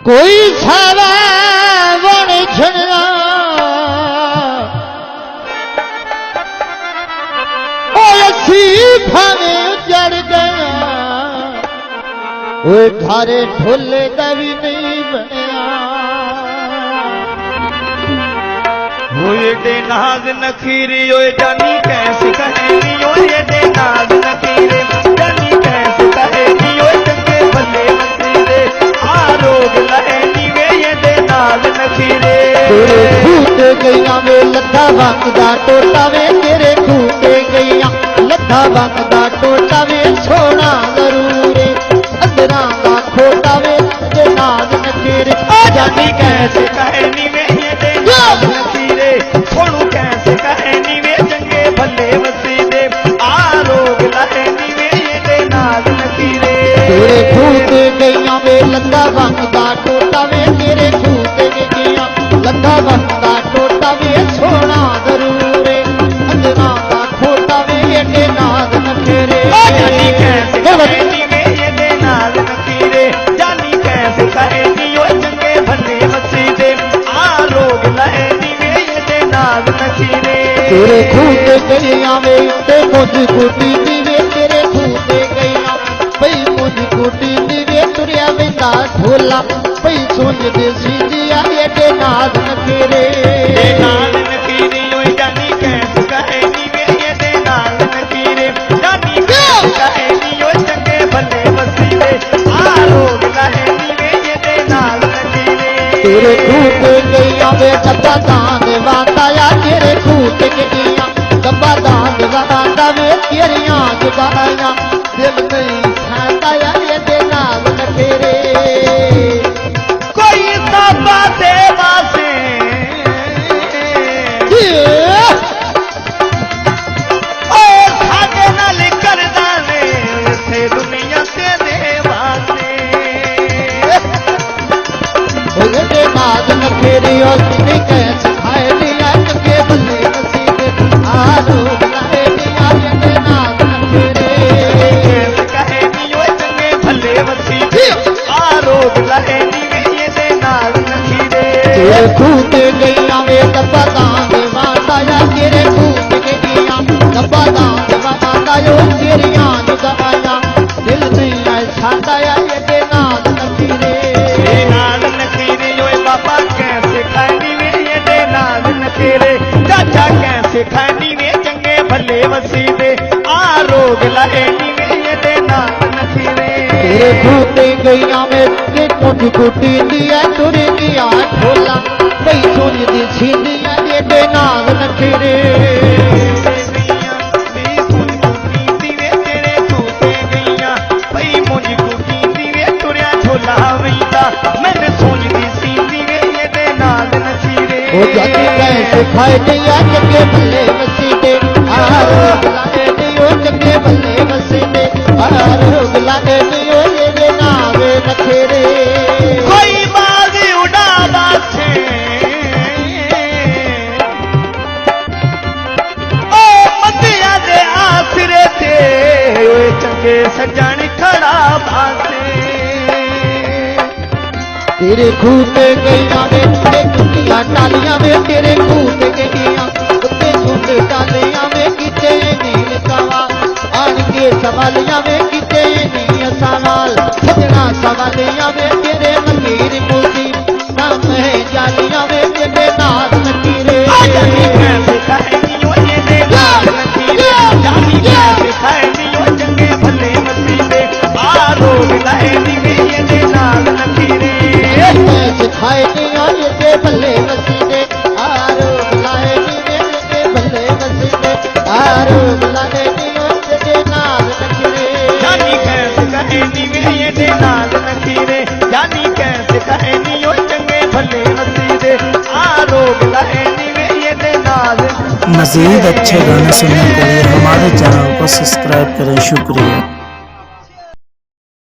कोई सारा वण झड़ना असी भावे जड़ गया वो घारे ढोले का भी नहीं बनया वो ये नाज नखीरे ओ जानी कैसे कहेगी ओ ये नाज नखीरे जानी कैसे कहेगी ओ चंगे भले नखीरे आरोग लहेनी वे ये नाज नखीरे तेरे खूटे गईया वे लद्दा वंगदा टोटा वे तेरे खूटे गईया लद्दा वंगदा टोटा वे सोना जरूरे अंदरा दा खोटा वे ते नाज नखीरे जानी कैसे कहेनी वे ये नाज नखीरे सोनू कैसे कहेनी वे चंगे भले वसीदे आरोग लहेनी वे ये नाज नखीरे तेरे खूटे गईया वे लद्दा वंगदा टोटा वे तेरे खूटे गईया लद्दा वंगदा टोटा वे सोना जरूरे अंदरा दा खोटा वे ये नाज नखीरे जानी कैसे कहेनी वे ये नाज नखीरे जानी कैसे कहेनी ओ चंगे भले वसीदे आरोग लहेनी वे ये नाज नखीरे तेरे खूटे गईया वे ते मुझ कुटी वे तेरे खूटे गईया पई मुझ कुटी वे तुरिया वेंदा ढोला पई सुन दे सीजिया ये नाज नखीरे नाज नखीरे ओ जानी कैसे कहेनी वे ये नाज नखीरे जानी कैसे कहेनी ओ चंगे भले वसीदे आरोग लहेनी वे ये नाज नखीरे तेरे खूटे गईया वे डब्बा दान वाताया तेरे खूटे गईया डब्बा दान वाता वे तेरियां जुबानियां दिल नहीं खाता ये नाज नखीरे कोई साबा दे वासे ओ साडे नाल करदा ने इत्थे दुनिया ते दे वासे ये नाज नखीरे और नहीं कैसे खाए लिया के भले नसीब आरो लाए लिया ये नाज नखीरे कैसे कहेनी ओ चंगे भले वसीदे आरोग लहेनी वे ये नाज नखीरे तेरे खूटे गईया वे डब्बा दान वाताया तेरे खूटे गईया डब्बा दान वाताया तेरियां जुदाइयां दिल नहीं है छाताया ये नाज नखीरे नाज नखीरे ओए बाबा कैसे खानी वे ये नाज नखीरे चाचा कैसे खानी वे चंगे भले वसीदे आरोग लहेनी वे ये नाज नखीरे तेरे खूटे गईया में के मुझ कुटी दिया तुरे दिया ढोला पई सुन दी सीधिया ये नाज नखीरे वो जाती कैसे खाए दिया चंगे भले वसीदे आरोग लाए दियो चंगे भले वसीदे आरोग लाए दियो ये नाज नखीरे कोई बाजी उड़ा बासे ओ मतिया दे आसरे थे ओए चंगे सजन खड़ा बासे तेरे खूटे गईया वे ते कुटिया टालियां वे तेरे खूटे गईया उत्ते झूठे टालियां वे किते नील सवाल आज के सवालियां वे किते नी सवाल सजना सवालियां वे तेरे मकीर मोती नाम है जालियां वे तेरे नाज नखीरे जानी कैसे कहेनी ओ ये नाज नखीरे जानी कैसे कहेनी ओ चंगे भले वसीदे आरोग लहेनी वे ये नाज नखीरे कैसे खाए दिया ये भले वसीदे आरोग लाए दिए भले वसीदे आरोग लाए दिए नाज नखीरे जानी कैसे कहेनी वे ये नाज नखीरे जानी कैसे कहेनी ओ चंगे भले वसीदे आरोग लहेनी वे ये नाज। मज़ीद अच्छे गाने सुनने के लिए हमारे चैनल को सब्सक्राइब करें। शुक्रिया।